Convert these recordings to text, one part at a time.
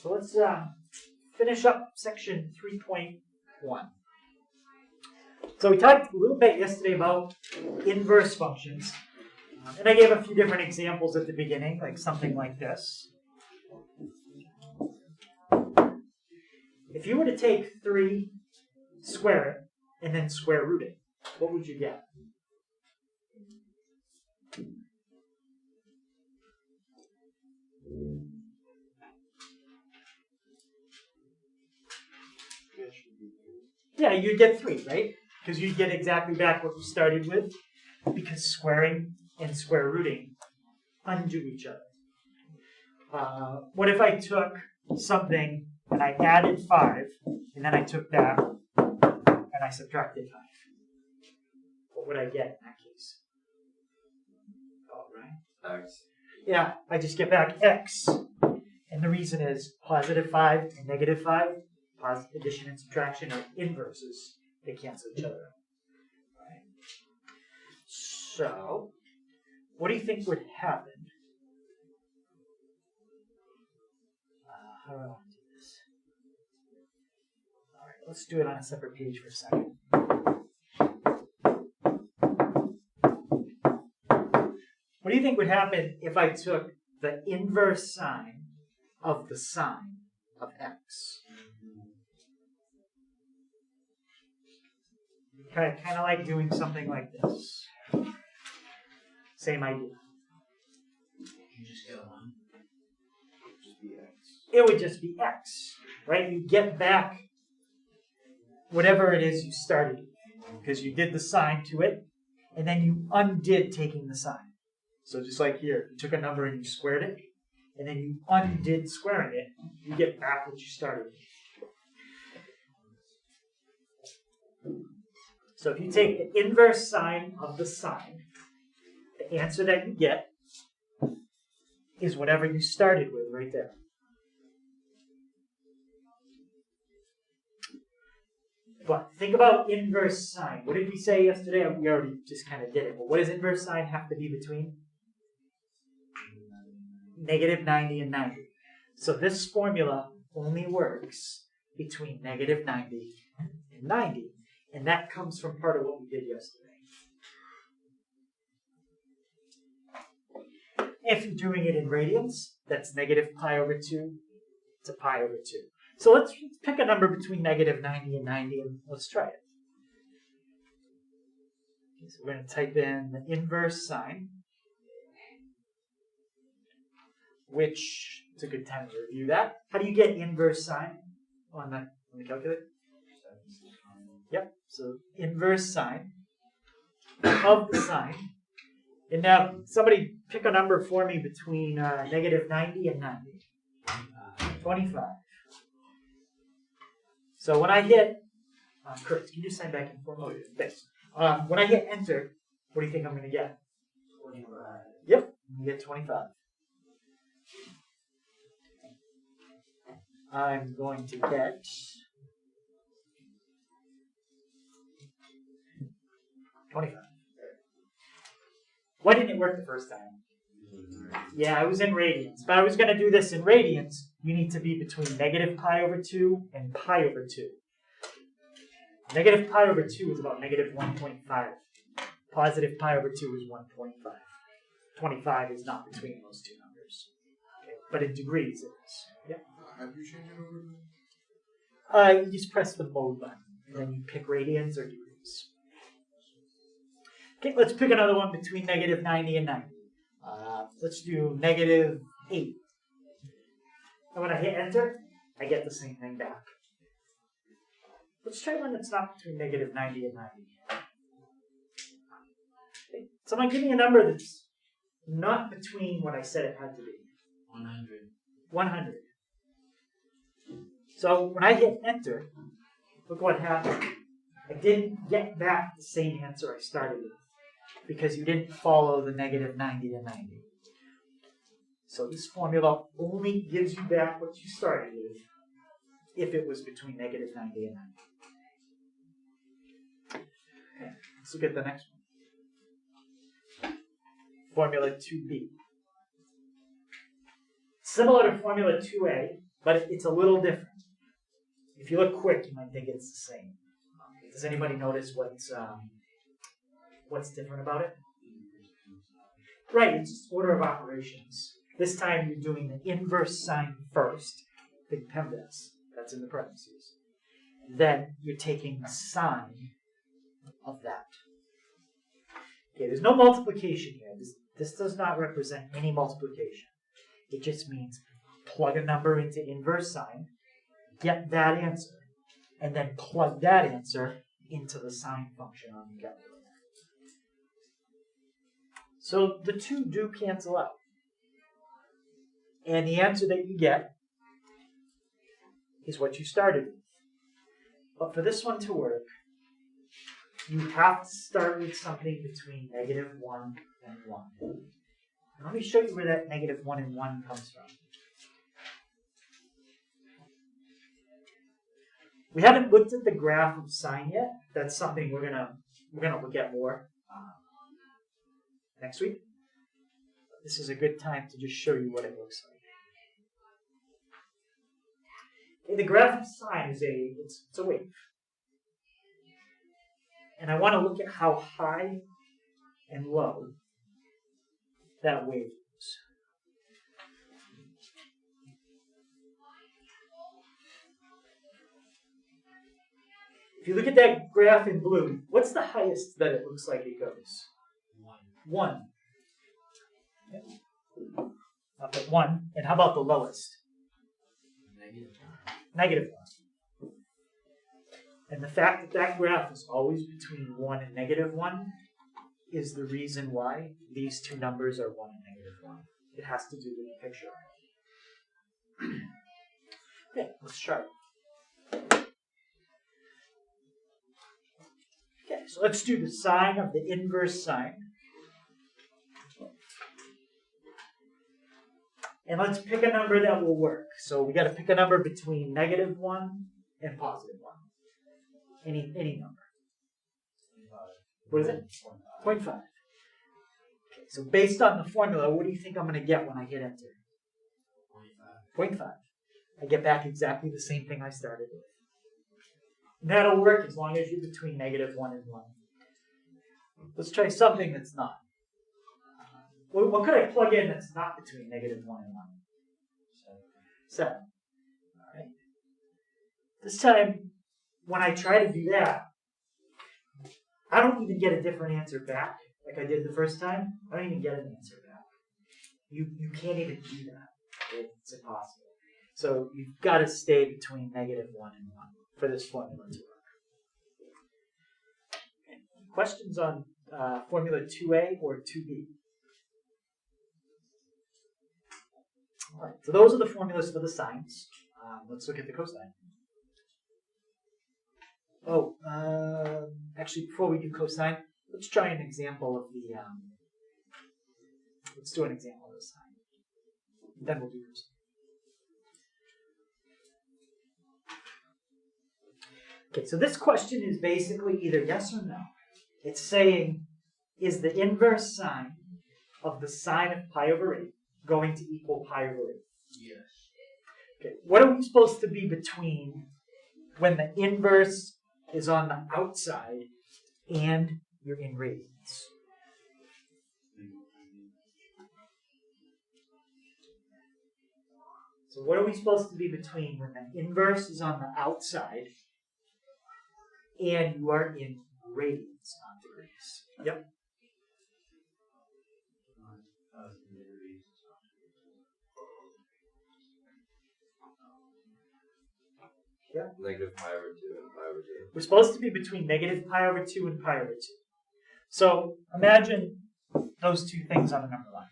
So let's finish up section 3.1. So we talked a little bit yesterday about inverse functions. And I gave a few different examples at the beginning, like something like this. If you were to take 3, square it, and then square root it, what would you get? Yeah, you'd get 3, right? Because you'd get exactly back what you started with, because squaring and square rooting undo each other. What if I took something and I added 5, and then I took that and I subtracted 5? What would I get in that case? Oh, right? X. Yeah, I just get back x. And the reason is positive 5 and negative 5, positive addition and subtraction are inverses. They cancel each other out. Right? So, what do you think would happen? How do I want to do this? All right, let's do it on a separate page for a second. What do you think would happen if I took the inverse sine of the sine of x? Kind of like doing something like this. Same idea. You just get 1. Just be X. It would just be x, right? You get back whatever it is you started with, because you did the sine to it, and then you undid taking the sine. So just like here, you took a number and you squared it, and then you undid squaring it, you get back what you started with. So if you take the inverse sine of the sine, the answer that you get is whatever you started with right there. But think about inverse sine. What did we say yesterday? We already just kind of did it. But what does inverse sine have to be between? Negative 90 and 90. So this formula only works between negative 90 and 90. And that comes from part of what we did yesterday. If you're doing it in radians, that's negative pi over 2 to pi over 2. So let's pick a number between negative 90 and 90, and let's try it. Okay, so we're going to type in the inverse sine, which it's a good time to review that. How do you get inverse sine on the calculator? Yep, so inverse sine of the sine. And now somebody pick a number for me between negative 90 and 90. 25. So when I hit, Chris, can you sign back in for me? Oh, yeah. Thanks. When I hit enter, what do you think I'm going to get? 25. Yep, I'm going to get 25. I'm going to get 25. Why didn't it work the first time? Yeah, I was in radians. If I was going to do this in radians, you need to be between negative pi over 2 and pi over 2. Negative pi over 2 is about negative 1.5. Positive pi over 2 is 1.5. 25 is not between those two numbers. Okay. But in degrees it is. Yep. Have you changed it over? You just press the mode button, and then you pick radians or degrees. Okay, let's pick another one between negative 90 and 90. Let's do negative 8. And when I hit enter, I get the same thing back. Let's try one that's not between negative 90 and 90. Okay, someone give me a number that's not between what I said it had to be. 100. 100. So when I hit enter, look what happened. I didn't get back the same answer I started with, because you didn't follow the negative 90 to 90. So this formula only gives you back what you started with if it was between negative 90 and 90. Okay, let's look at the next one. Formula 2b. Similar to formula 2a, but it's a little different. If you look quick, you might think it's the same. Does anybody notice what's different about it? Right, it's just order of operations. This time you're doing the inverse sine first, big PEMDAS, that's in the parentheses. Then you're taking the sine of that. Okay, there's no multiplication here. This does not represent any multiplication. It just means plug a number into inverse sine, get that answer, and then plug that answer into the sine function on the calculator. So the two do cancel out. And the answer that you get is what you started with. But for this one to work, you have to start with something between -1 and 1. And let me show you where that -1 and 1 comes from. We haven't looked at the graph of sine yet. That's something we're gonna look at more next week. This is a good time to just show you what it looks like. Okay, the graph of sine is it's a wave. And I want to look at how high and low that wave is. If you look at that graph in blue, what's the highest that it looks like it goes? 1. Yep. Up at 1. And how about the lowest? -1. And the fact that that graph is always between 1 and -1 is the reason why these two numbers are 1 and -1. It has to do with the picture. Okay, let's try it. Okay, so let's do the sine of the inverse sine. And let's pick a number that will work. So we got to pick a number between -1 and +1. Any number. What is it? 0.5. Okay, so based on the formula, what do you think I'm going to get when I hit enter? 0.5. I get back exactly the same thing I started with. And that'll work as long as you're between -1 and 1. Let's try something that's not. What could I plug in that's not between -1 and 1? 7. All right. This time, when I try to do that, I don't even get a different answer back like I did the first time. I don't even get an answer back. You can't even do that. It's impossible. So you've got to stay between -1 and 1 for this formula to work. Okay. Questions on formula 2a or 2b? All right, so those are the formulas for the sines. Let's look at the cosine. Oh, actually, before we do cosine, let's try an example of the. Let's do an example of the sine. Then we'll do cosine. Okay, so this question is basically either yes or no. It's saying, is the inverse sine of the sine of pi over 8 going to equal pi over 8? Yes. Okay, what are we supposed to be between when the inverse is on the outside and you're in radians? So what are we supposed to be between when the inverse is on the outside and you are in radians, not degrees? Yep. Yeah. Negative pi over 2 and pi over 2. We're supposed to be between negative pi over 2 and pi over 2. So imagine those two things on a number line.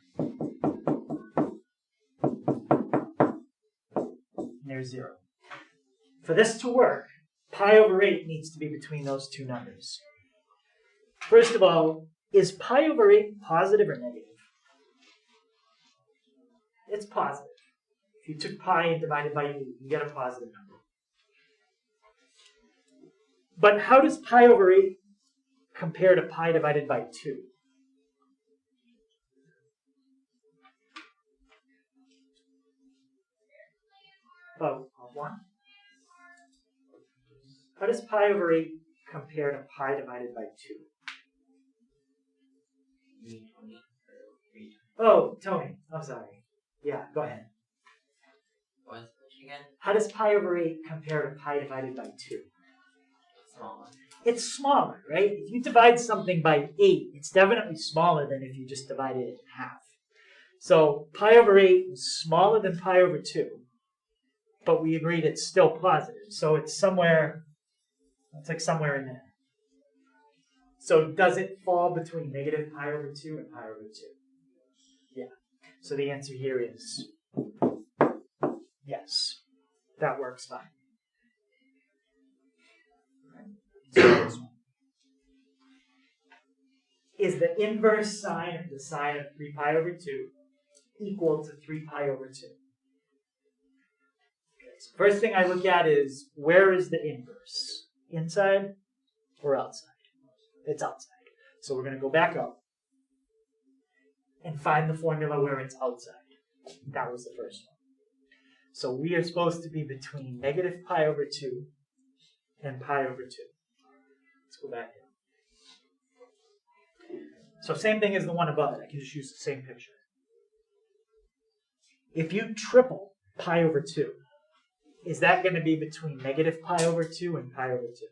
And there's 0. For this to work, pi over 8 needs to be between those two numbers. First of all, is pi over 8 positive or negative? It's positive. If you took pi and divided by 8, you get a positive number. But how does pi over 8 compare to pi divided by 2? about 1. How does pi over 8 compare to pi divided by 2? Oh, Tony, I'm sorry. Yeah, go ahead. What was the question again? How does pi over 8 compare to pi divided by 2? Smaller. It's smaller, right? If you divide something by 8, it's definitely smaller than if you just divided it in half. So pi over 8 is smaller than pi over 2, but we agreed it's still positive. So it's somewhere, it's like somewhere in there. So does it fall between negative pi over 2 and pi over 2? Yeah. So the answer here is yes. That works fine. So this one. Is the inverse sine of the sine of 3 pi over 2 equal to 3 pi over 2? Okay, so first thing I look at is, where is the inverse? Inside or outside? It's outside. So we're going to go back up and find the formula where it's outside. That was the first one. So we are supposed to be between negative pi over 2 and pi over 2. Let's go back here. So same thing as the one above it. I can just use the same picture. If you triple pi over 2, is that going to be between negative pi over 2 and pi over 2?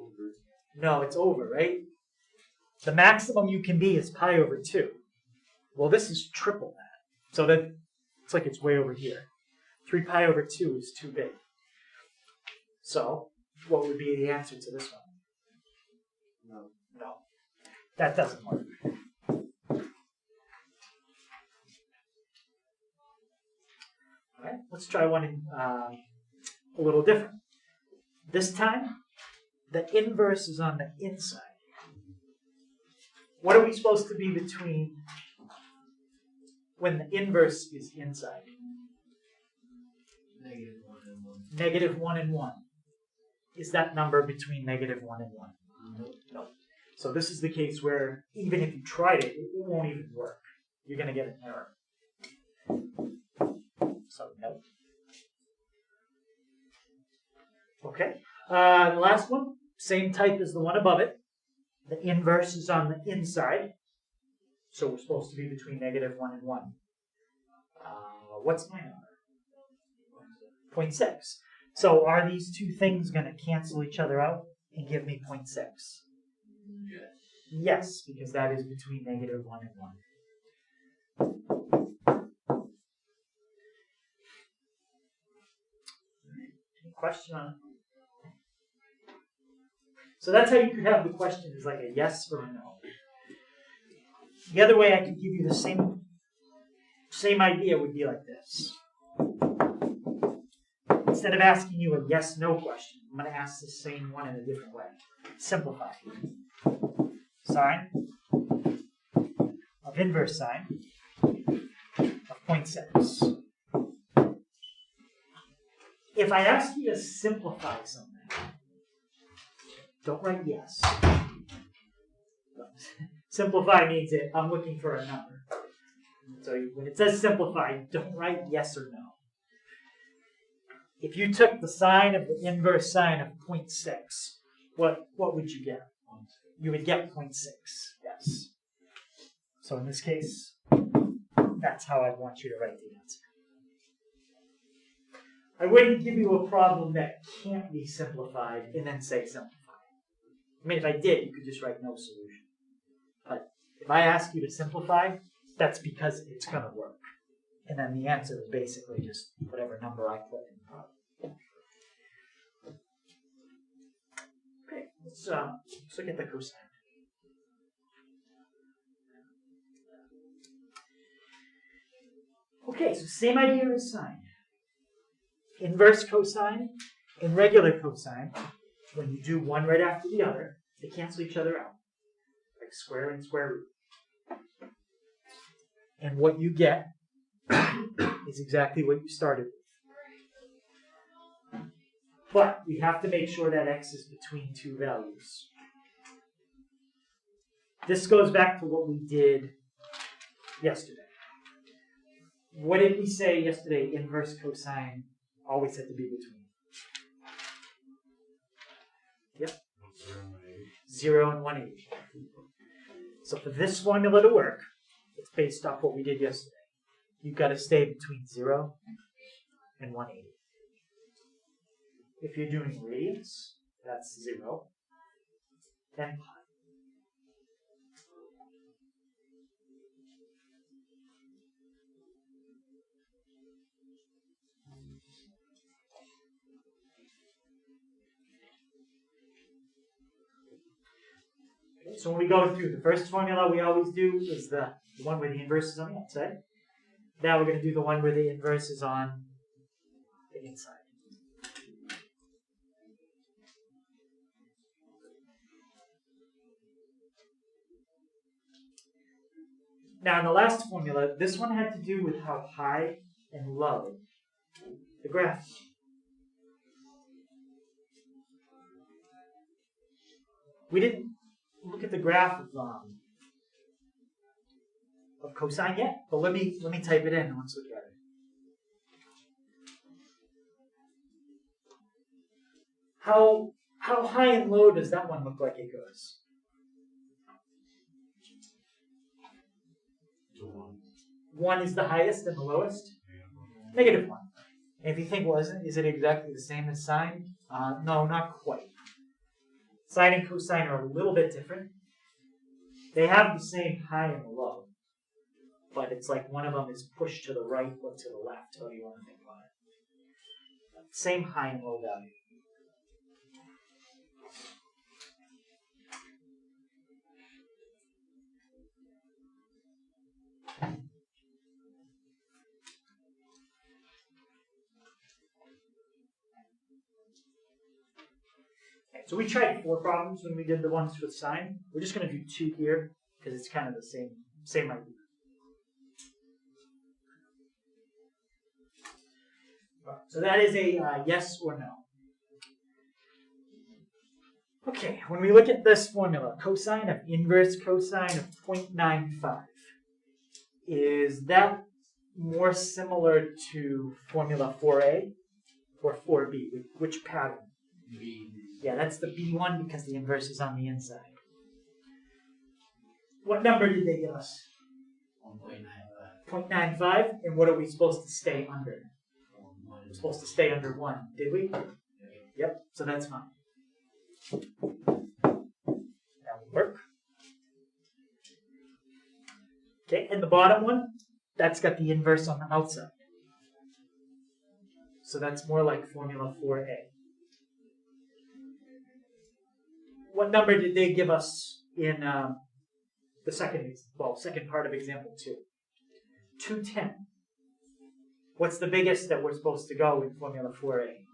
Over. No, it's over, right? The maximum you can be is pi over 2. Well, this is triple that. So that it's like it's way over here. 3 pi over 2 is too big. So what would be the answer to this one? No. No. That doesn't work. All right, let's try one a little different. This time, the inverse is on the inside. What are we supposed to be between when the inverse is inside? Negative 1 and 1. Negative 1 and 1. Is that number between negative 1 and 1? No. So this is the case where even if you tried it, it won't even work. You're going to get an error. So no. Okay. The last one, same type as the one above it. The inverse is on the inside. So we're supposed to be between negative 1 and 1. What's my number? 0.6. So are these two things going to cancel each other out and give me 0.6? Yes. Yes, because that is between negative 1 and 1. Any question on it? So that's how you could have the question as like a yes or a no. The other way I could give you the same idea would be like this. Instead of asking you a yes-no question, I'm going to ask the same one in a different way. Simplify. Sine of inverse sine of 0.6. If I ask you to simplify something, don't write yes. Simplify means that I'm looking for a number. So when it says simplify, don't write yes or no. If you took the sine of the inverse sine of 0.6, what would you get? You would get 0.6, yes. So in this case, that's how I want you to write the answer. I wouldn't give you a problem that can't be simplified and then say simplify. I mean, if I did, you could just write no solution. But if I ask you to simplify, that's because it's going to work. And then the answer is basically just whatever number I put in the problem. Okay, let's look at the cosine. Okay, so same idea as sine. Inverse cosine and regular cosine, when you do one right after the other, they cancel each other out. Like square and square root. And what you get is exactly what you started with. But we have to make sure that x is between two values. This goes back to what we did yesterday. What did we say yesterday? Inverse cosine always had to be between. Yep. 0 and 180. So for this formula to work, it's based off what we did yesterday. You've got to stay between 0 and 180. If you're doing radians, that's 0 and pi. Okay, so when we go through, the first formula we always do is the one where the inverse is on the outside. Now we're going to do the one where the inverse is on the inside. Now in the last formula, this one had to do with how high and low the graph is. We didn't look at the graph of cosine yet, but let me type it in and let's look at it. How high and low does that one look like it goes? To 1. 1 is the highest and the lowest? Negative 1. And if you think, well, is it exactly the same as sine? No, not quite. Sine and cosine are a little bit different. They have the same high and low, but it's like one of them is pushed to the right or to the left, however you want to think about it. Same high and low value. So we tried 4 problems when we did the ones with sine. We're just going to do 2 here because it's kind of the same idea. So that is a yes or no. Okay, when we look at this formula, cosine of inverse cosine of 0.95, is that more similar to formula 4a or 4b? Which pattern? B. Yeah, that's the B1 because the inverse is on the inside. What number did they give us? 1.95. 0.95, and what are we supposed to stay under? We're supposed to stay under 1, did we? Yep, so that's fine. That will work. Okay, and the bottom one, that's got the inverse on the outside. So that's more like formula 4a. What number did they give us in the second part of example 2? 210. What's the biggest that we're supposed to go in formula 4a?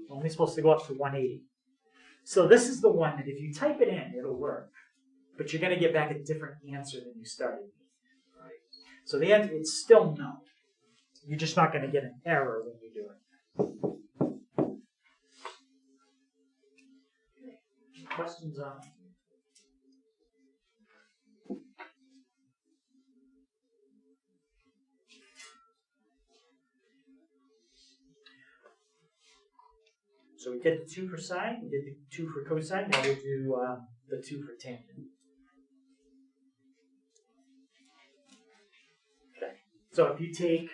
Only supposed to go up to 180. So this is the one that if you type it in, it'll work. But you're going to get back a different answer than you started with. Right? So the answer is still no. You're just not going to get an error when you do it. Questions on it? So we did the 2 for sine, we did the 2 for cosine, now we'll do the 2 for tangent. Okay. So if you take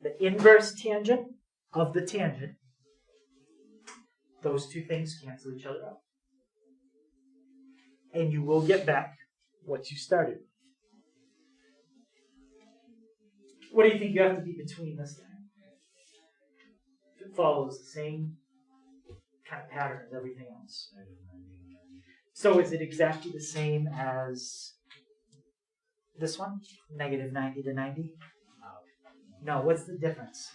the inverse tangent of the tangent, those two things cancel each other out. And you will get back what you started with. What do you think you have to be between this time? It follows the same kind of pattern as everything else. So is it exactly the same as this one? Negative 90 to 90? No, what's the difference?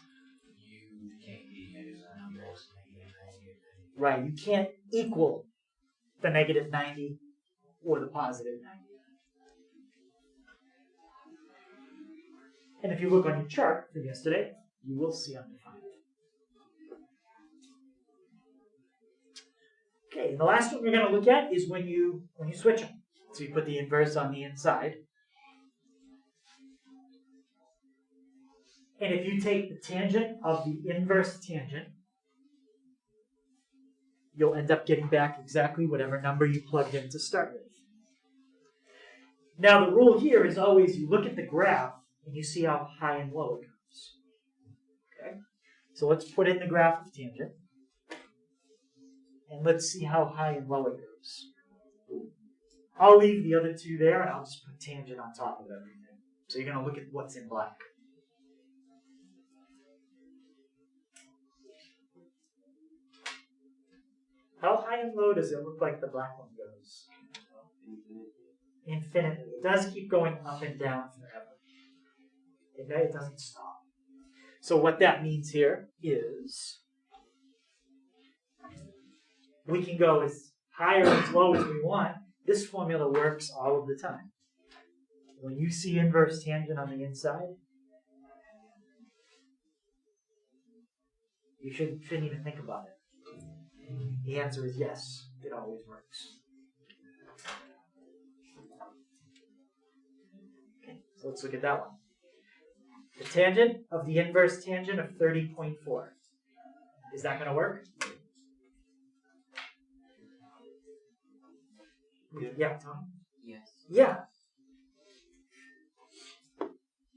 You can't be negative numbers, negative 90. Right, you can't equal the negative 90 or the positive 90. And if you look on your chart from yesterday, you will see undefined. Okay, and the last one we're going to look at is when you switch them. So you put the inverse on the inside. And if you take the tangent of the inverse tangent, you'll end up getting back exactly whatever number you plugged in to start with. Now the rule here is always you look at the graph and you see how high and low it goes. Okay? So let's put in the graph of tangent. And let's see how high and low it goes. I'll leave the other two there and I'll just put tangent on top of everything. So you're going to look at what's in black. How high and low does it look like the black one goes? Infinitely. It does keep going up and down forever. It doesn't stop. So what that means here is we can go as high or as low as we want. This formula works all of the time. When you see inverse tangent on the inside, you shouldn't even think about it. The answer is yes, it always works. Okay, so let's look at that one. The tangent of the inverse tangent of 30.4. Is that going to work? Yeah, Tom? Yes. Yeah.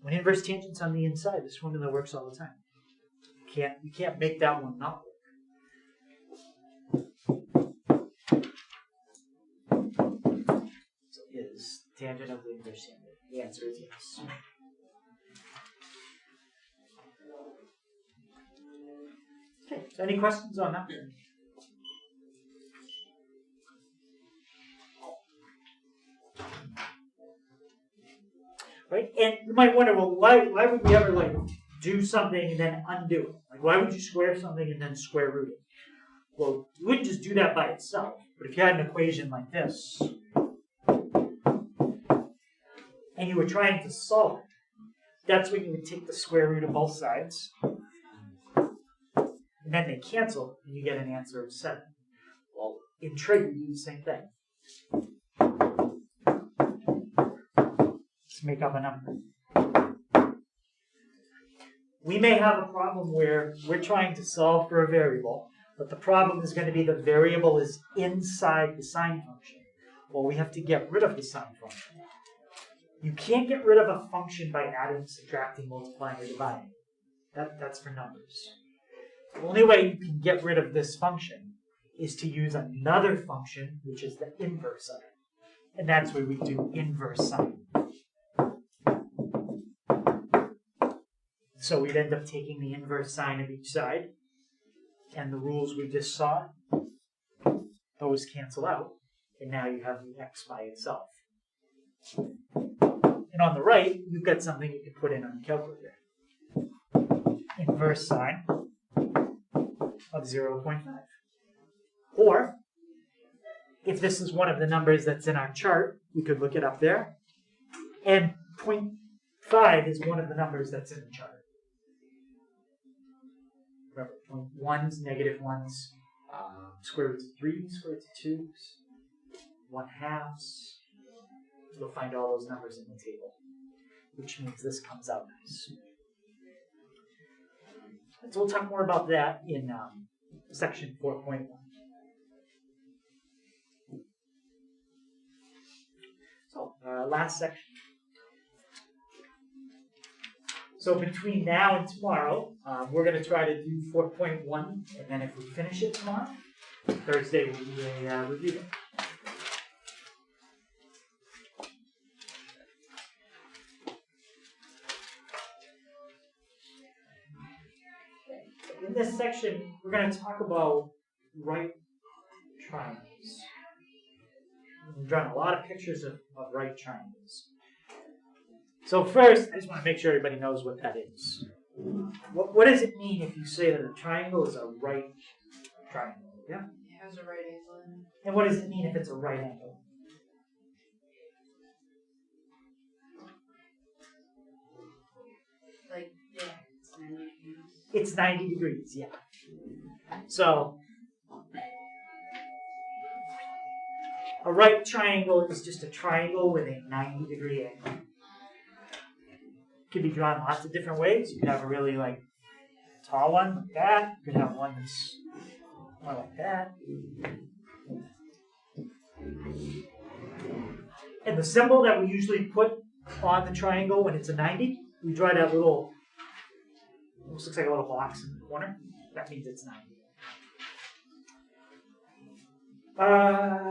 When inverse tangent's on the inside, this formula works all the time. You can't make that one not work. So is tangent of the inverse tangent? The answer is yes. Okay, so any questions on that? Right? And you might wonder, well, why would we ever do something and then undo it? Like, why would you square something and then square root it? Well, you wouldn't just do that by itself. But if you had an equation like this, and you were trying to solve it, that's when you would take the square root of both sides, and then they cancel, and you get an answer of 7. Well, in trig, we do the same thing. Let's make up a number. We may have a problem where we're trying to solve for a variable, but the problem is going to be the variable is inside the sine function. Well, we have to get rid of the sine function. You can't get rid of a function by adding, subtracting, multiplying, or dividing. That's for numbers. The only way you can get rid of this function is to use another function, which is the inverse of it. And that's where we do inverse sine. So we'd end up taking the inverse sine of each side, and the rules we just saw, those cancel out, and now you have the x by itself. And on the right, you've got something you can put in on the calculator. Inverse sine of 0.5. Or, if this is one of the numbers that's in our chart, we could look it up there. And 0.5 is one of the numbers that's in the chart. Remember, 1s, negative 1s, square roots of 3, square roots of 2s, 1/2s. You'll find all those numbers in the table, which means this comes out nice. And so we'll talk more about that in section 4.1. So, last section. So between now and tomorrow, we're going to try to do 4.1, and then if we finish it tomorrow, Thursday will be a review day. In this section, we're going to talk about right triangles. We've drawn a lot of pictures of right triangles. So first, I just want to make sure everybody knows what that is. What does it mean if you say that a triangle is a right triangle? Yeah? It has a right angle in it. And what does it mean if it's a right angle? Like, yeah, it's 90 degrees. It's 90 degrees, yeah. So, a right triangle is just a triangle with a 90-degree angle. can be drawn lots of different ways. You could have a really like tall one like that. You could have one that's more like that. And the symbol that we usually put on the triangle when it's a 90, we draw that little, almost looks like a little box in the corner. That means it's 90.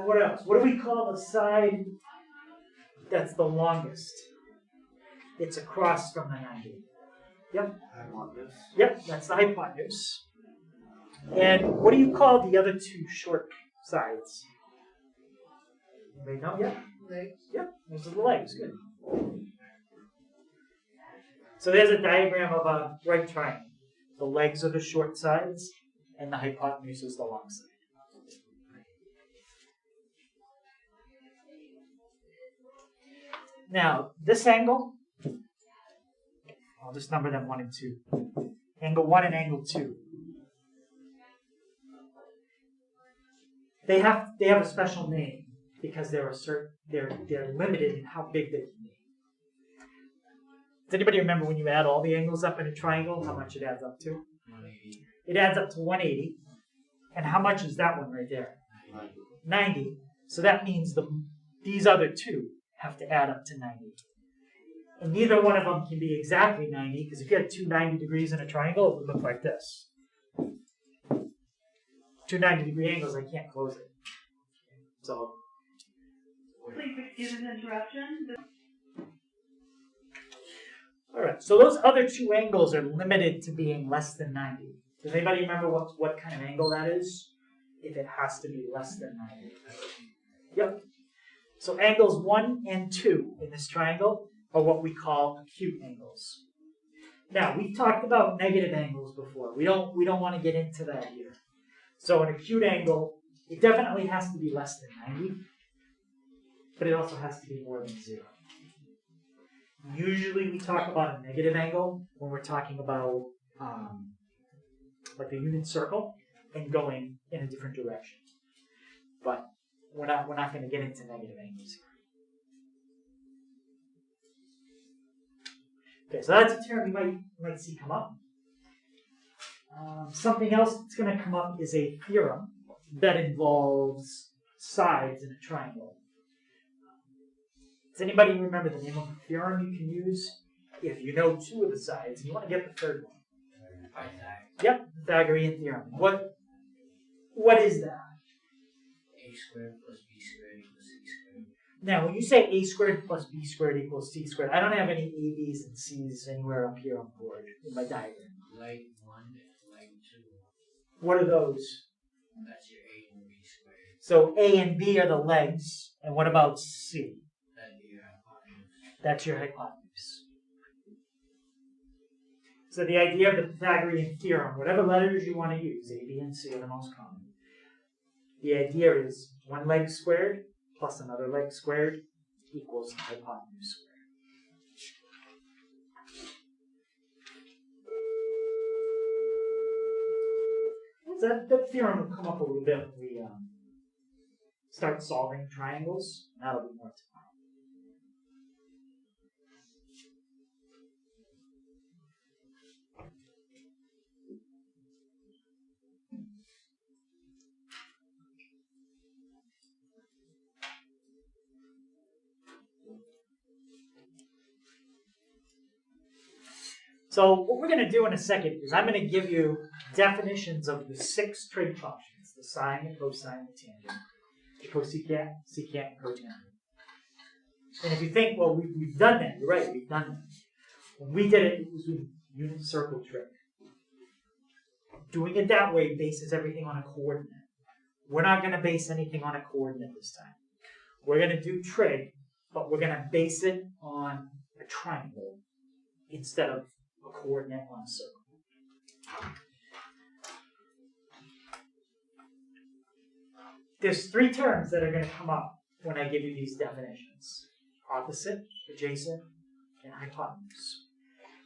What else? What do we call the side that's the longest? It's across from the 90. Yep. Hypotenuse. Yep, that's the hypotenuse. And what do you call the other two short sides? Anybody know? Yep. Legs. Yep, those are the legs. Good. So there's a diagram of a right triangle. The legs are the short sides, and the hypotenuse is the long side. Now, this angle, I'll just number them 1 and 2. Angle 1 and angle 2. They have a special name because they're limited in how big they can be. Does anybody remember when you add all the angles up in a triangle, how much it adds up to? 180. It adds up to 180. And how much is that one right there? 90. So that means these other two have to add up to 90. And neither one of them can be exactly 90, because if you had two 90 degrees in a triangle, it would look like this. Two 90-degree angles, I can't close it. So, Please excuse an interruption. all right. So those other two angles are limited to being less than 90. Does anybody remember what kind of angle that is? If it has to be less than 90. Yep. So angles 1 and 2 in this triangle are what we call acute angles. Now, we've talked about negative angles before. We don't want to get into that here. So an acute angle, it definitely has to be less than 90, but it also has to be more than 0. Usually we talk about a negative angle when we're talking about like a unit circle and going in a different direction. But we're not going to get into negative angles here. Okay, so that's a term you might see come up. Something else that's going to come up is a theorem that involves sides in a triangle. Does anybody remember the name of a theorem you can use if you know 2 of the sides and you want to get the third one? Yep, Pythagorean theorem. What is that? A squared plus B squared equals C squared. Now, when you say a squared plus b squared equals c squared, I don't have any a, b's, and c's anywhere up here on the board in my diagram. Leg 1 and leg 2. What are those? That's your A and B squared. So a and b are the legs, and what about c? That'd be your hypotenuse. That's your hypotenuse. So the idea of the Pythagorean theorem, whatever letters you want to use, a, b, and c are the most common. The idea is one leg squared plus another leg squared equals hypotenuse squared. That theorem will come up a little bit when we start solving triangles. That'll be more tomorrow. So what we're going to do in a second is I'm going to give you definitions of the 6 trig functions, the sine, the cosine, the tangent, the cosecant, secant, and cotangent. And if you think, well, we've done that, you're right, we've done that. When we did it, it was with unit circle trig. Doing it that way bases everything on a coordinate. We're not going to base anything on a coordinate this time. We're going to do trig, but we're going to base it on a triangle instead of a coordinate on a circle. There's 3 terms that are going to come up when I give you these definitions. Opposite, adjacent, and hypotenuse.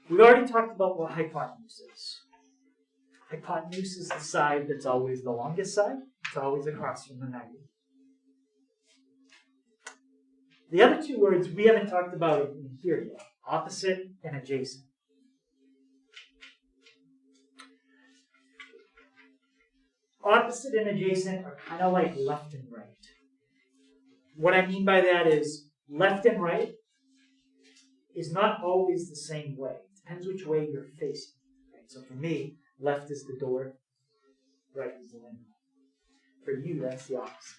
We've already talked about what hypotenuse is. Hypotenuse is the side that's always the longest side. It's always across from the 90. The other 2 words we haven't talked about in here yet. Opposite and adjacent. Opposite and adjacent are kind of like left and right. What I mean by that is left and right is not always the same way. It depends which way you're facing. Right? So for me, left is the door, right is the window. For you, that's the opposite.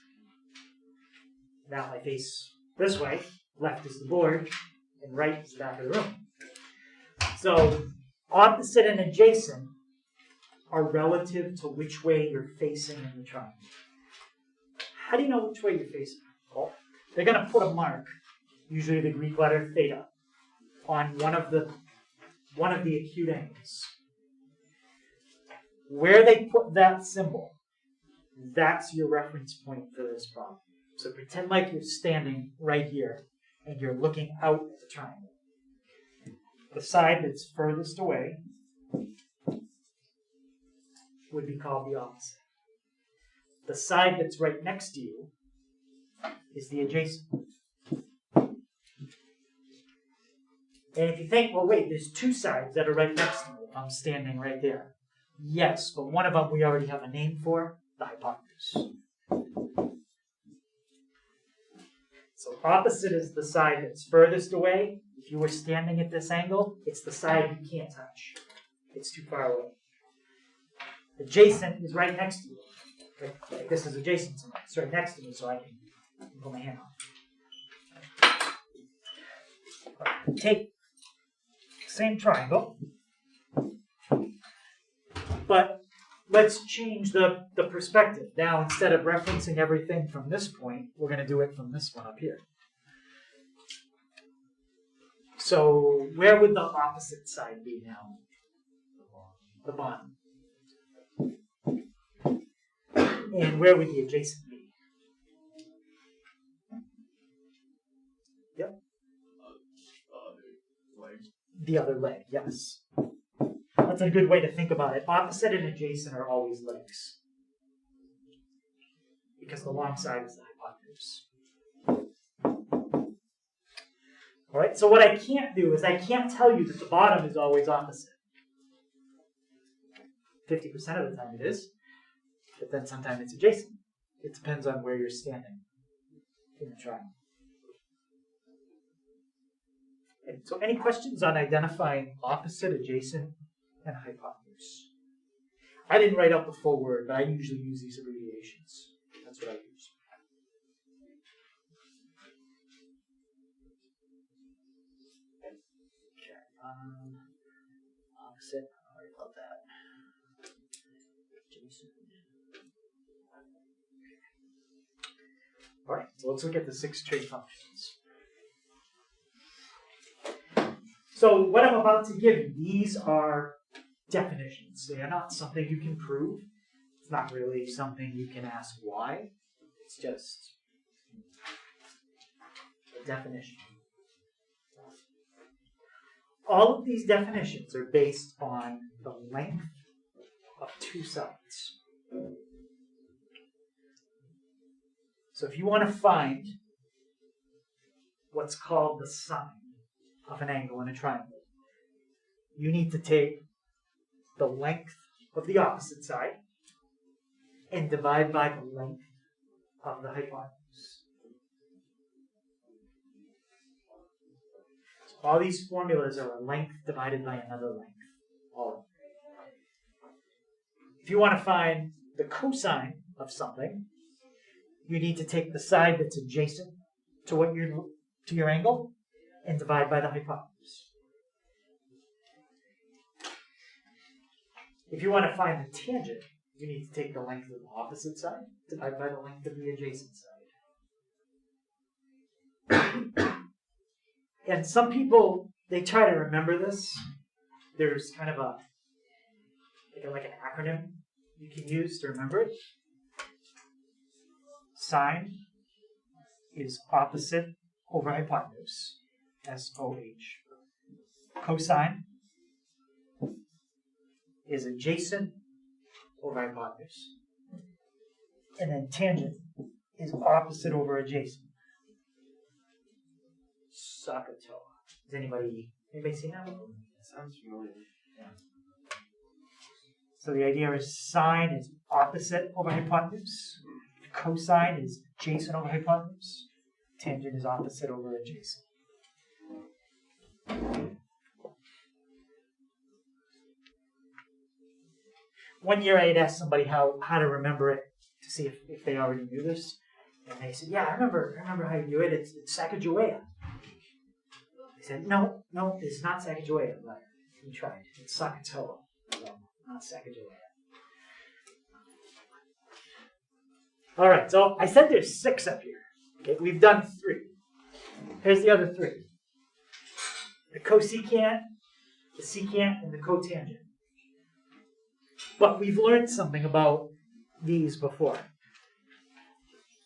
Now if I face this way, left is the board, and right is the back of the room. So opposite and adjacent are relative to which way you're facing in the triangle. How do you know which way you're facing? Well, they're going to put a mark, usually the Greek letter theta, on one of the acute angles. Where they put that symbol, that's your reference point for this problem. So pretend like you're standing right here and you're looking out at the triangle. The side that's furthest away would be called the opposite. The side that's right next to you is the adjacent. And if you think, well, wait, there's two sides that are right next to me. I'm standing right there. Yes, but one of them we already have a name for, the hypotenuse. So opposite is the side that's furthest away. If you were standing at this angle, it's the side you can't touch. It's too far away. Adjacent is right next to you. Like this is adjacent to me. It's right next to me, so I can put my hand on. Take the same triangle, but let's change the perspective. Now, instead of referencing everything from this point, we're going to do it from this one up here. So where would the opposite side be now? The bottom. And where would the adjacent be? Yep. The other leg, yes. That's a good way to think about it. Opposite and adjacent are always legs. Because the long side is the hypotenuse. Alright, so what I can't do is I can't tell you that the bottom is always opposite. 50% of the time it is. But then sometimes it's adjacent. It depends on where you're standing in the triangle. And so any questions on identifying opposite, adjacent, and hypotenuse? I didn't write out the full word, but I usually use these abbreviations. That's what I use. Okay. Opposite, I already about that. Adjacent. All right, so let's look at the 6 trig functions. So what I'm about to give you, these are definitions. They are not something you can prove. It's not really something you can ask why. It's just a definition. All of these definitions are based on the length of two sides. So if you want to find what's called the sine of an angle in a triangle, you need to take the length of the opposite side and divide by the length of the hypotenuse. So all these formulas are a length divided by another length. All. If you want to find the cosine of something, you need to take the side that's adjacent to your angle and divide by the hypotenuse. If you want to find the tangent, you need to take the length of the opposite side, divide by the length of the adjacent side. And some people, they try to remember this. There's kind of like an acronym you can use to remember it. Sine is opposite over hypotenuse, SOH. Cosine is adjacent over hypotenuse. And then tangent is opposite over adjacent. SOHCAHTOA. Has anybody seen that one? Sounds familiar. So the idea is sine is opposite over hypotenuse. Cosine is adjacent over hypotenuse. Tangent is opposite over adjacent. One year I had asked somebody how to remember it to see if they already knew this. And they said, yeah, I remember how you do it. It's Sacagawea. I said, no, it's not Sacagawea. But we tried. It's Sakatoa. Not Sacagawea. All right, so I said there's 6 up here. Okay, we've done 3. Here's the other 3. The cosecant, the secant, and the cotangent. But we've learned something about these before.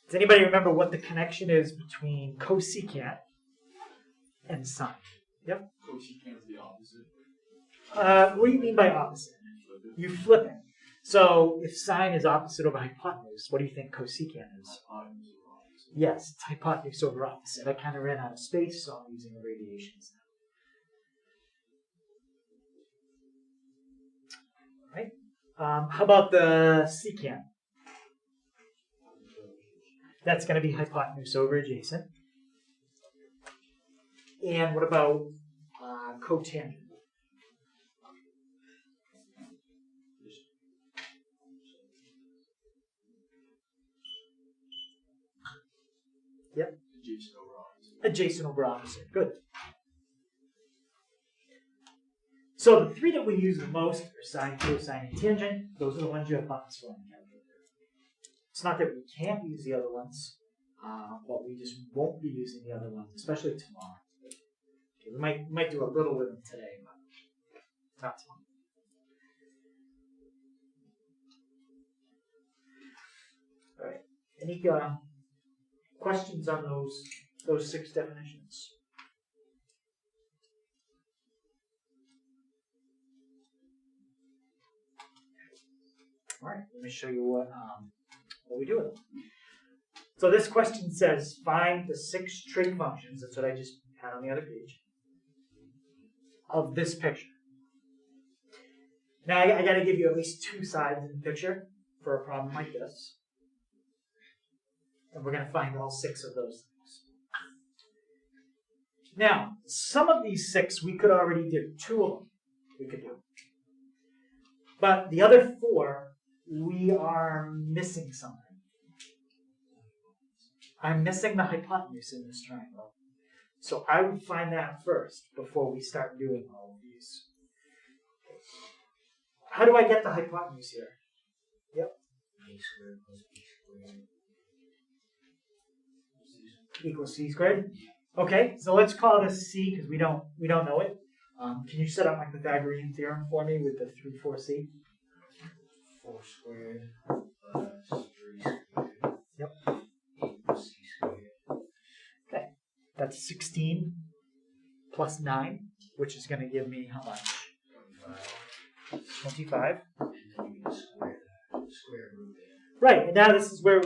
Does anybody remember what the connection is between cosecant and sine? Yep. Cosecant is the opposite. What do you mean by opposite? You flip it. So if sine is opposite over hypotenuse, what do you think cosecant is? Hypotenuse is opposite. Yes, it's hypotenuse over opposite. I kind of ran out of space, so I'm using abbreviations now. Right? How about the secant? That's going to be hypotenuse over adjacent. And what about cotangent? Yep. Adjacent over opposite. Adjacent over opposite. Good. So the 3 that we use the most are sine, cosine, and tangent. Those are the ones you have buttons for in the calculator. It's not that we can't use the other ones, but we just won't be using the other ones, especially tomorrow. Okay, we might do a little with them today, but not tomorrow. All right. Any questions on those 6 definitions? All right, let me show you what we do with them. So this question says, find the 6 trig functions, that's what I just had on the other page, of this picture. Now I got to give you at least 2 sides in the picture for a problem like this. And we're going to find all 6 of those things. Now, some of these 6 we could already do. 2 of them we could do. But the other 4, we are missing something. I'm missing the hypotenuse in this triangle. So I would find that first before we start doing all of these. How do I get the hypotenuse here? Yep. A squared plus b squared. Equals c squared? Okay, so let's call this c because we don't know it. Can you set up my Pythagorean theorem for me with the 3, 4c? 4 squared plus 3 squared. Yep. Equals c squared. Okay, that's 16 plus 9, which is going to give me how much? 25. 25. And then you can square that. Square root it. Right, and now this is where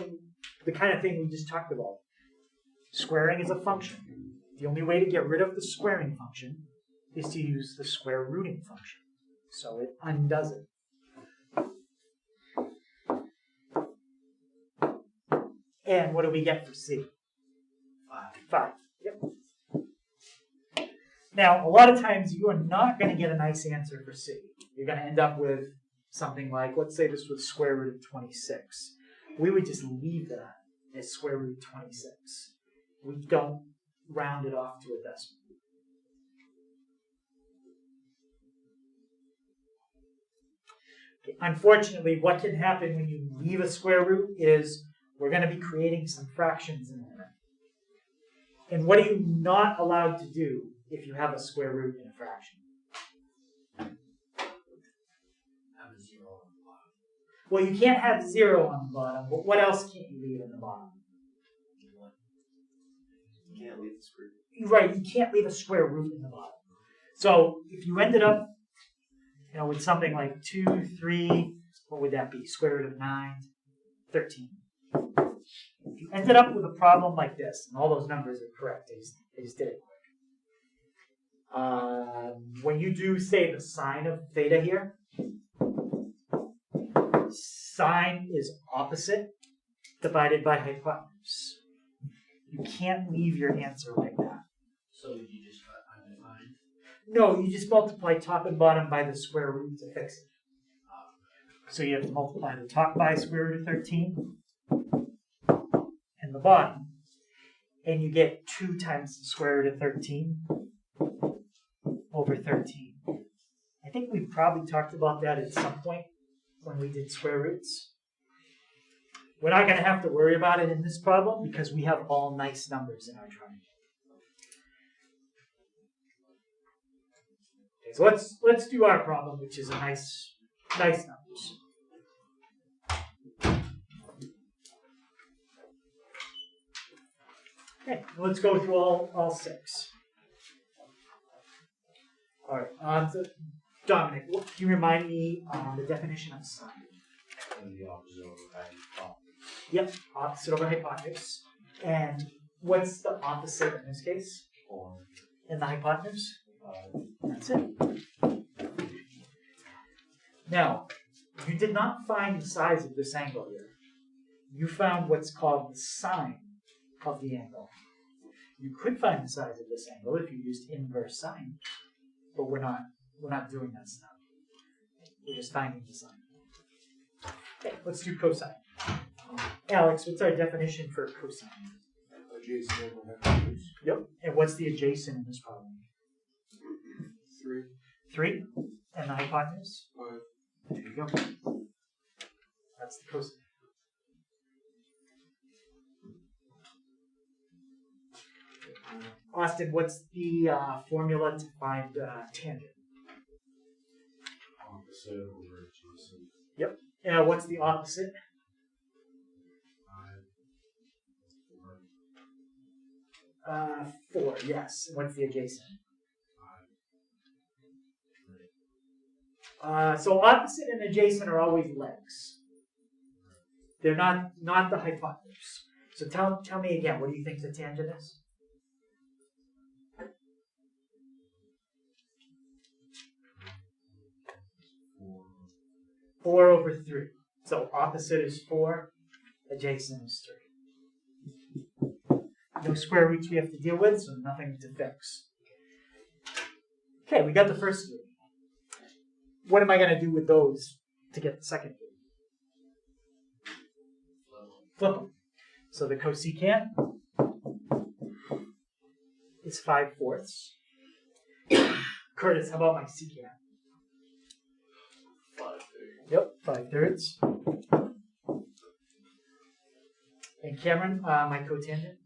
the kind of thing we just talked about. Squaring is a function. The only way to get rid of the squaring function is to use the square rooting function. So it undoes it. And what do we get for C? 5. Yep. Now, a lot of times you are not going to get a nice answer for C. You're going to end up with something like, let's say this was square root of 26. We would just leave that as square root of 26. We don't round it off to a decimal. Okay. Unfortunately, what can happen when you leave a square root is we're going to be creating some fractions in there. And what are you not allowed to do if you have a square root in a fraction? Have a 0 on the bottom. Well, you can't have 0 on the bottom, but what else can't you leave in the bottom? 1. You can't leave the square. Right, you can't leave a square root in the bottom. So if you ended up, with something like 2, 3, what would that be? Square root of 9, 13. If you ended up with a problem like this, and all those numbers are correct, I just did it quick. When you do, say, the sine of theta here, sine is opposite divided by hypotenuse. You can't leave your answer like that. So you just got undefined? No, you just multiply top and bottom by the square root to fix it. So you have to multiply the top by square root of 13 and the bottom, and you get 2 times the square root of 13 over 13. I think we probably talked about that at some point when we did square roots. We're not going to have to worry about it in this problem because we have all nice numbers in our triangle. Okay, so let's do our problem, which is a nice numbers. Okay, let's go through all 6. All right, so Dominic, can you remind me the definition of sine? And the opposite over hypotenuse. Yep, opposite over hypotenuse. And what's the opposite in this case? 4. In the hypotenuse? That's it. Now, you did not find the size of this angle here. You found what's called the sine of the angle. You could find the size of this angle if you used inverse sine, but we're not doing that stuff. We're just finding the sine. Okay, let's do cosine. Alex, what's our definition for cosine? Adjacent over hypotenuse. Yep. And what's the adjacent in this problem? 3. 3. And the hypotenuse? 5. There you go. That's the cosine. Austin, what's the formula to find tangent? Opposite over adjacent. Yep. What's the opposite? 5. 4, yes. What's the adjacent? 5. So opposite and adjacent are always legs. They're not the hypotenuse. So tell me again, what do you think the tangent is? 4 over 3. So opposite is 4, adjacent is 3. No square roots we have to deal with, so nothing to fix. Okay, we got the first 3. What am I going to do with those to get the second 3? Flip them. So the cosecant is 5/4. Curtis, how about my secant? 5. Yep, 5/3. And Cameron, my cotangent?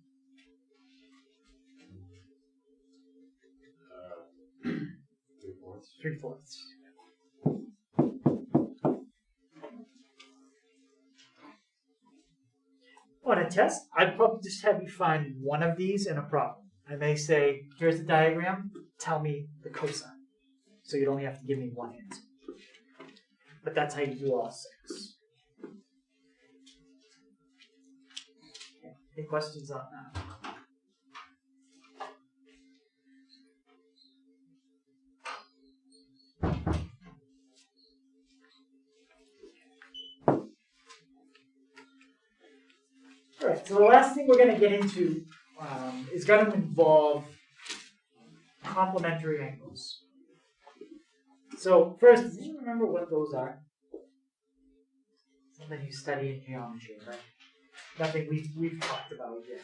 3/4. 3/4. On a test, I'd probably just have you find one of these in a problem. I may say, here's the diagram, tell me the cosine. So you'd only have to give me one answer. But that's how you do all 6. Okay. Any questions on that? All right, so the last thing we're going to get into is going to involve complementary angles. So first, do you remember what those are? Something you study in geometry, right? Nothing we've talked about yet.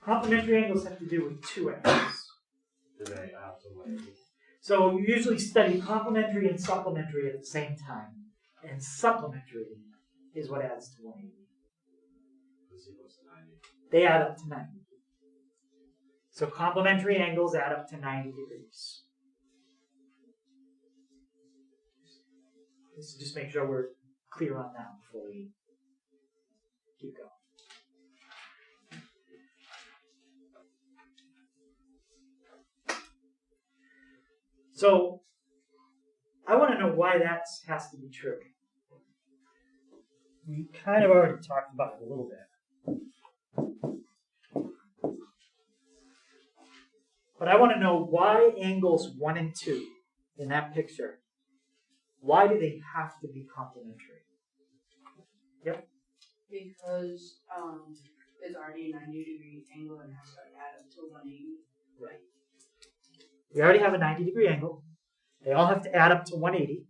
Complementary angles have to do with 2 angles. Do they have to weigh? So you usually study complementary and supplementary at the same time. And supplementary is what adds to 180. This equals to 90. They add up to 90. So complementary angles add up to 90 degrees. So just make sure we're clear on that before we keep going. So I want to know why that has to be true. We kind of already talked about it a little bit. But I want to know why angles 1 and 2 in that picture, why do they have to be complementary? Because it's already a 90-degree angle and has to add up to 180. Right. We already have a 90-degree angle. They all have to add up to 180.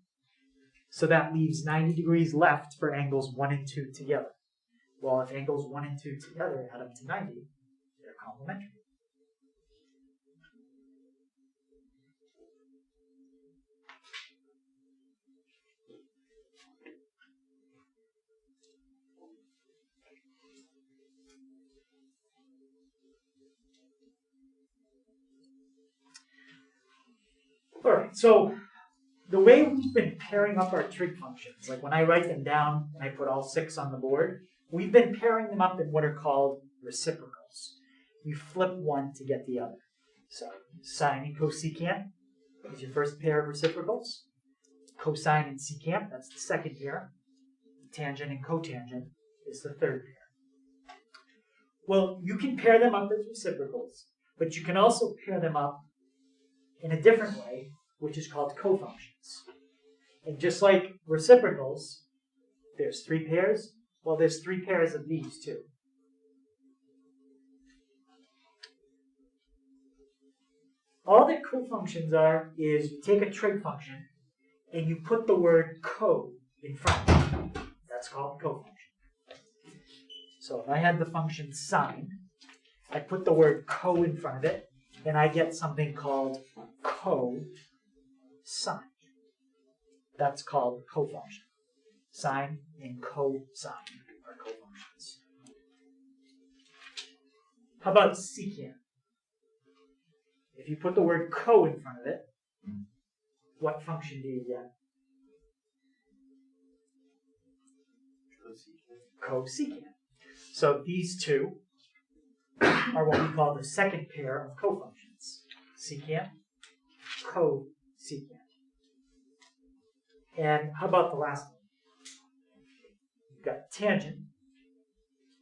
So that leaves 90 degrees left for angles 1 and 2 together. Well, if angles 1 and 2 together add up to 90, they're complementary. All right, so the way we've been pairing up our trig functions, like when I write them down and I put all 6 on the board, we've been pairing them up in what are called reciprocals. You flip one to get the other. So sine and cosecant is your first pair of reciprocals. Cosine and secant, that's the second pair. Tangent and cotangent is the third pair. Well, you can pair them up as reciprocals, but you can also pair them up in a different way, which is called cofunctions. And just like reciprocals, there's 3 pairs. Well, there's 3 pairs of these too. All that cofunctions are is you take a trig function and you put the word co in front of it. That's called a cofunction. So if I had the function sine, I put the word co in front of it, and I get something called cosine. That's called cofunction. Sine and cosine are cofunctions. How about secant? If you put the word co in front of it, what function do you get? Cosecant. So these two are what we call the second pair of cofunctions. Secant, cosecant. And how about the last one? You've got tangent.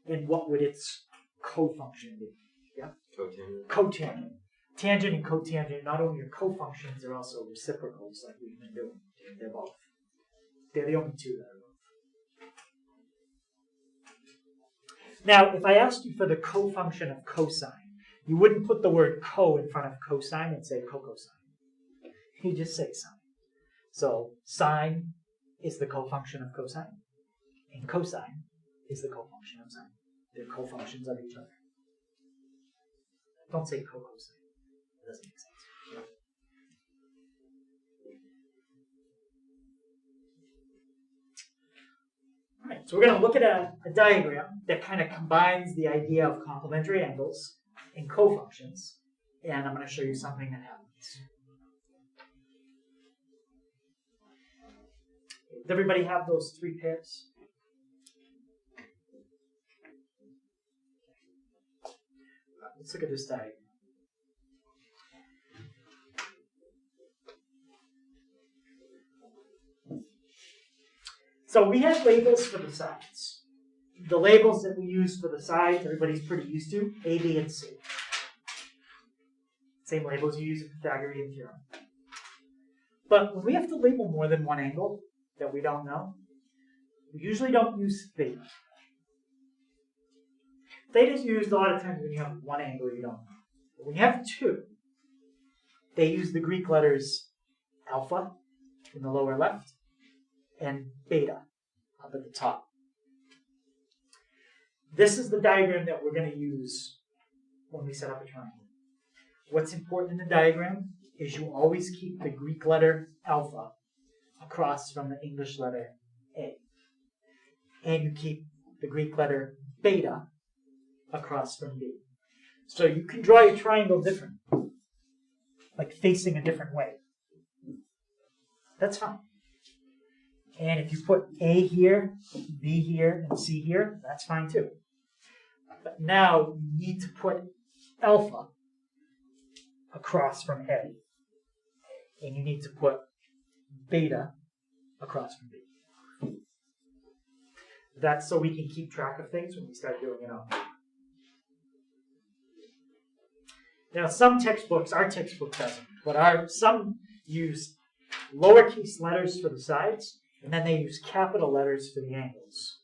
And what would its cofunction be? Yeah? Cotangent. Cotangent. Tangent and cotangent not only are cofunctions, they're also reciprocals like we've been doing. They're both. They're the only two that are both. Now, if I asked you for the cofunction of cosine, you wouldn't put the word co in front of cosine and say cocosine. You just say sine. So sine is the cofunction of cosine, and cosine is the cofunction of sine. They're cofunctions of each other. Don't say cocosine. It doesn't make sense. All right, so we're going to look at a diagram that kind of combines the idea of complementary angles and cofunctions, and I'm going to show you something that happens. Does everybody have those 3 pairs? Let's look at this diagram. So we have labels for the sides. The labels that we use for the sides, everybody's pretty used to, A, B, and C. Same labels you use in Pythagorean theorem. But when we have to label more than one angle that we don't know, we usually don't use theta. Theta is used a lot of times when you have one angle you don't know. But when you have 2, they use the Greek letters alpha in the lower left and beta up at the top. This is the diagram that we're going to use when we set up a triangle. What's important in the diagram is you always keep the Greek letter alpha across from the English letter A. And you keep the Greek letter beta across from B. So you can draw your triangle different, like facing a different way. That's fine. And if you put A here, B here, and C here, that's fine too. But now you need to put alpha across from A. And you need to put beta across from B. That's so we can keep track of things when we start doing it on. Now, some textbooks, our textbook doesn't, but some use lowercase letters for the sides, and then they use capital letters for the angles.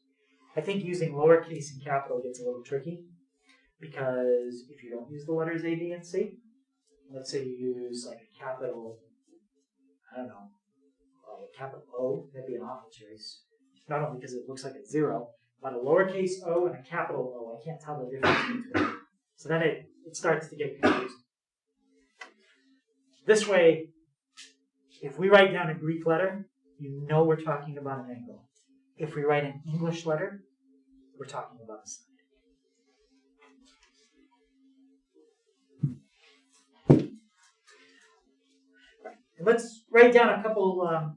I think using lowercase and capital gets a little tricky, because if you don't use the letters A, B, and C, let's say you use like a capital, I don't know, a capital O, that'd be an awful choice. Not only because it looks like a 0, but a lowercase o and a capital O, I can't tell the difference between them. So then it starts to get confusing. This way, if we write down a Greek letter, you know we're talking about an angle. If we write an English letter, we're talking about a sine. Right. Let's write down a couple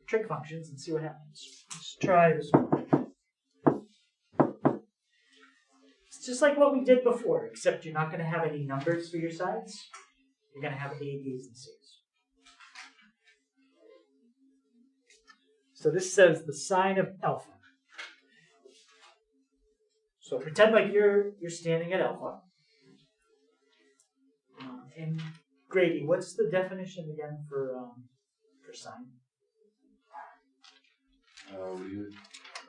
trig functions and see what happens. Let's try this one. It's just like what we did before, except you're not going to have any numbers for your sides. You're going to have A, B's, and C's. So this says the sine of alpha. So pretend like you're standing at alpha. And Grady, what's the definition again for sine?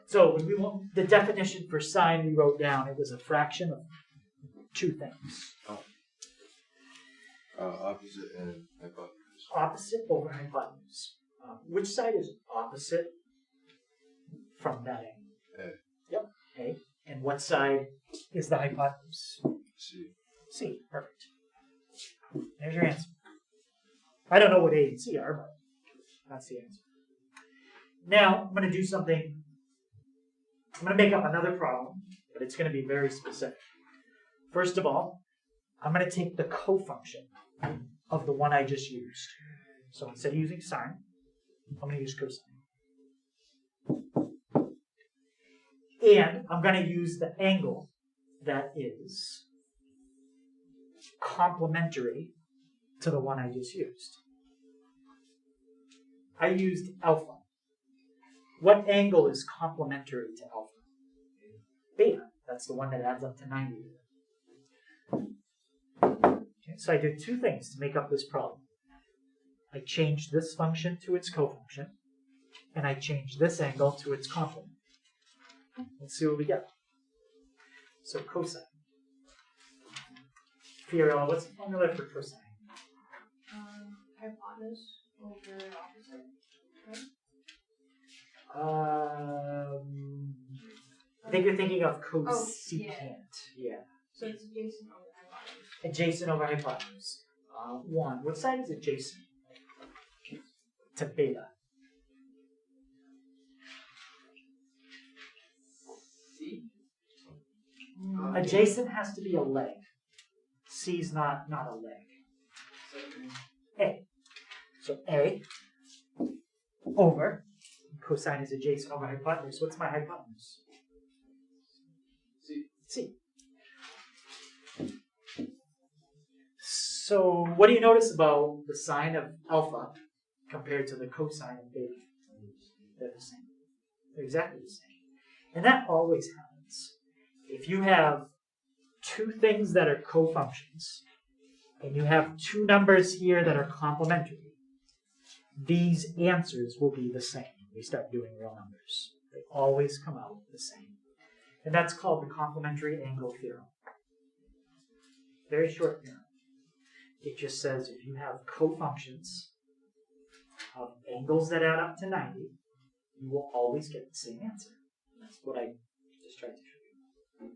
So when we want the definition for sine, we wrote down it was a fraction of two things. Opposite and hypotenuse. Opposite over hypotenuse. Which side is opposite from that angle? A. Yep, A. And what side is the hypotenuse? C. C. Perfect. There's your answer. I don't know what A and C are, but that's the answer. Now, I'm going to do something. I'm going to make up another problem, but it's going to be very specific. First of all, I'm going to take the cofunction of the one I just used. So instead of using sine, I'm going to use cosine. And I'm going to use the angle that is complementary to the one I just used. I used alpha. What angle is complementary to alpha? Beta. That's the one that adds up to 90. Okay, so I did two things to make up this problem. I changed this function to its cofunction, and I changed this angle to its complement. Let's see what we get. So cosine. Fiorella, what's the formula for cosine? Hypotenuse over opposite, right? I think you're thinking of cosecant. Yeah. So it's adjacent over hypotenuse. Adjacent over hypotenuse. 1. What side is adjacent? To beta. C. Adjacent has to be a leg. C is not a leg. A. So A over cosine is adjacent over hypotenuse. What's my hypotenuse? C. C. So what do you notice about the sine of alpha compared to the cosine of beta? They're the same. They're exactly the same. And that always happens. If you have two things that are cofunctions, and you have two numbers here that are complementary, these answers will be the same. We start doing real numbers. They always come out the same. And that's called the complementary angle theorem. Very short theorem. It just says if you have cofunctions of angles that add up to 90, you will always get the same answer. That's what I just tried to show you.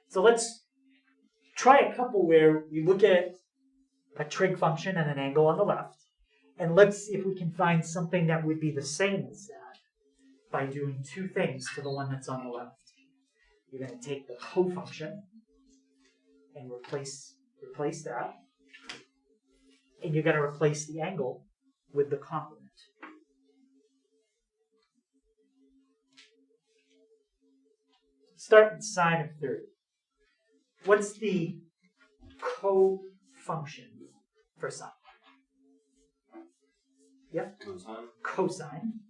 So let's try a couple where we look at a trig function and an angle on the left, and let's see if we can find something that would be the same as that by doing two things to the one that's on the left. You're going to take the cofunction and replace that, and you're going to replace the angle with the complement. Start with sine of 30. What's the cofunction for sine? Yep. Cosine. Cosine.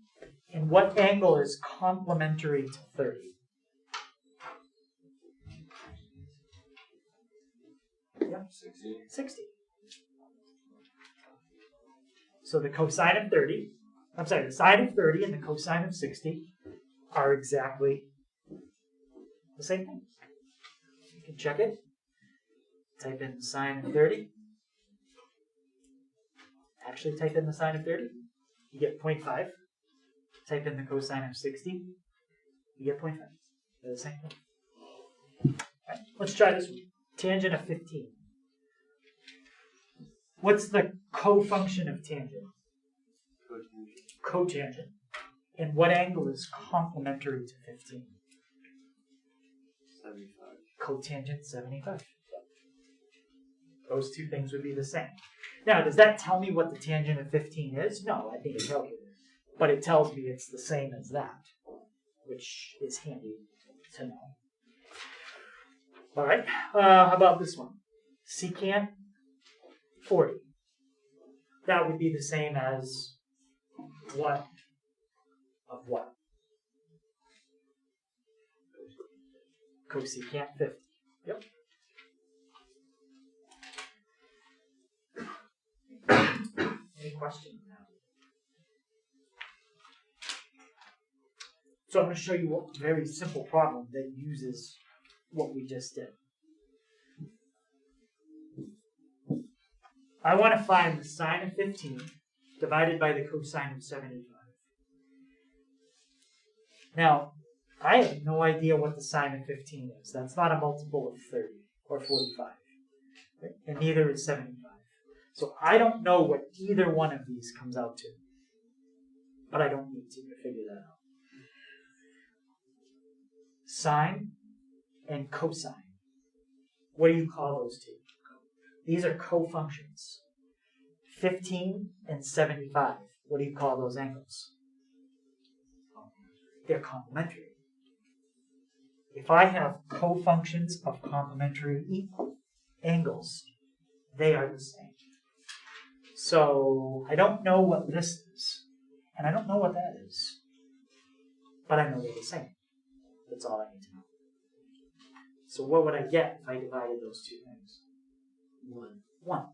And what angle is complementary to 30? Yeah. 60. 60. So the cosine of 30, I'm sorry, the sine of 30 and the cosine of 60 are exactly the same thing. You can check it. Type in the sine of 30. Actually type in the sine of 30. You get 0.5. Type in the cosine of 60. You get 0.5. They're the same thing. Right, let's try this one. Tangent of 15. What's the cofunction of tangent? Cotangent. And what angle is complementary to 15? 75. Cotangent 75. Those two things would be the same. Now, does that tell me what the tangent of 15 is? No, I think it's calculated. But it tells me it's the same as that, which is handy to know. All right, how about this one? Secant 40. That would be the same as what of what? Cosecant 50. Yep. Any questions now? So I'm going to show you a very simple problem that uses what we just did. I want to find the sine of 15 divided by the cosine of 75. Now, I have no idea what the sine of 15 is. That's not a multiple of 30 or 45. And neither is 75. So I don't know what either one of these comes out to. But I don't need to figure that out. Sine and cosine. What do you call those two? These are cofunctions. 15 and 75. What do you call those angles? They're complementary. If I have cofunctions of complementary angles, they are the same. So I don't know what this is, and I don't know what that is, but I know they're the same. That's all I need to know. So what would I get if I divided those two things? 1.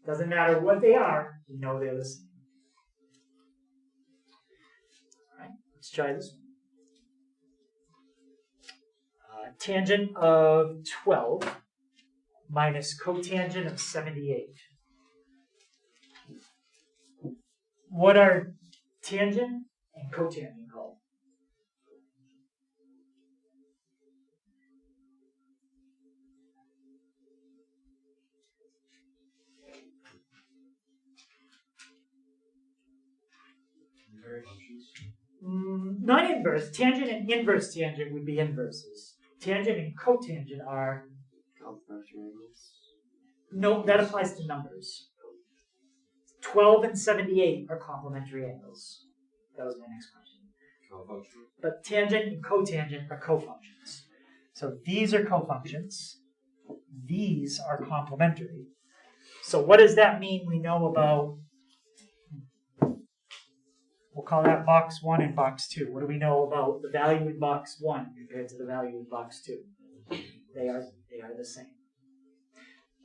Doesn't matter what they are, you know they're the same. All right, let's try this one. Tangent of 12 minus cotangent of 78. What are tangent and cotangent called? Not inverse. Tangent and inverse tangent would be inverses. Tangent and cotangent are... Complementary angles. No, that applies to numbers. 12 and 78 are complementary angles. That was my next question. Cofunction. But tangent and cotangent are cofunctions. So these are cofunctions. These are complementary. So what does that mean we know about... We'll call that box 1 and box 2. What do we know about the value in box 1 compared to the value in box 2? They are the same.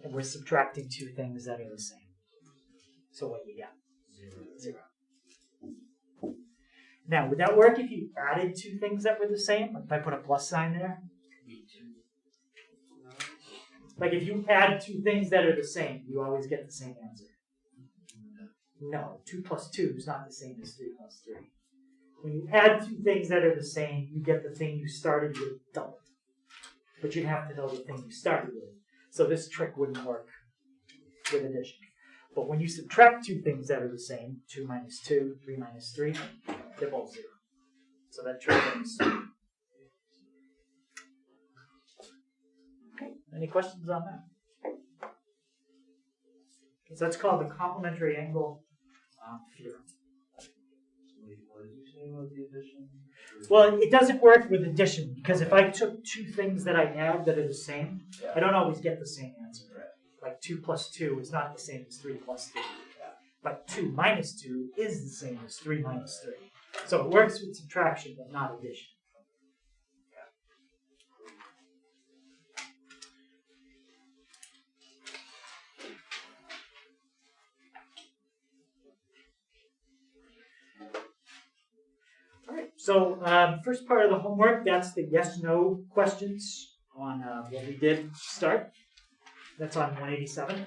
And we're subtracting two things that are the same. So what do you get? 0. Now, would that work if you added two things that were the same? Like if I put a plus sign there? Like if you add two things that are the same, you always get the same answer. No, 2 plus 2 is not the same as 3 plus 3. When you add two things that are the same, you get the thing you started with doubled. But you'd have to know the thing you started with. So this trick wouldn't work with addition. But when you subtract two things that are the same, 2 minus 2, 3 minus 3, they're both 0. So that trick works. Okay, any questions on that? So that's called the complementary angle theorem. What did you say about the addition? Well, it doesn't work with addition because if I took two things that I add that are the same, I don't always get the same answer. Like 2 plus 2 is not the same as 3 plus 2. But 2 minus 2 is the same as 3 minus 3. So it works with subtraction, but not addition. So first part of the homework, that's the yes/no questions on what we did start. That's on 187.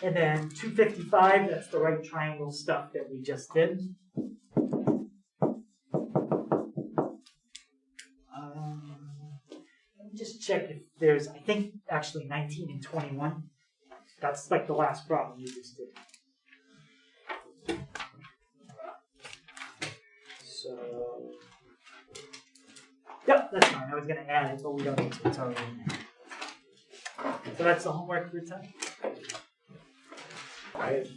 And then 255, that's the right triangle stuff that we just did. Let me just check if there's, I think actually 19 and 21. That's like the last problem you just did. So, yep, that's fine. I was going to add it, but we don't need to. It's already in there. So that's the homework for tonight.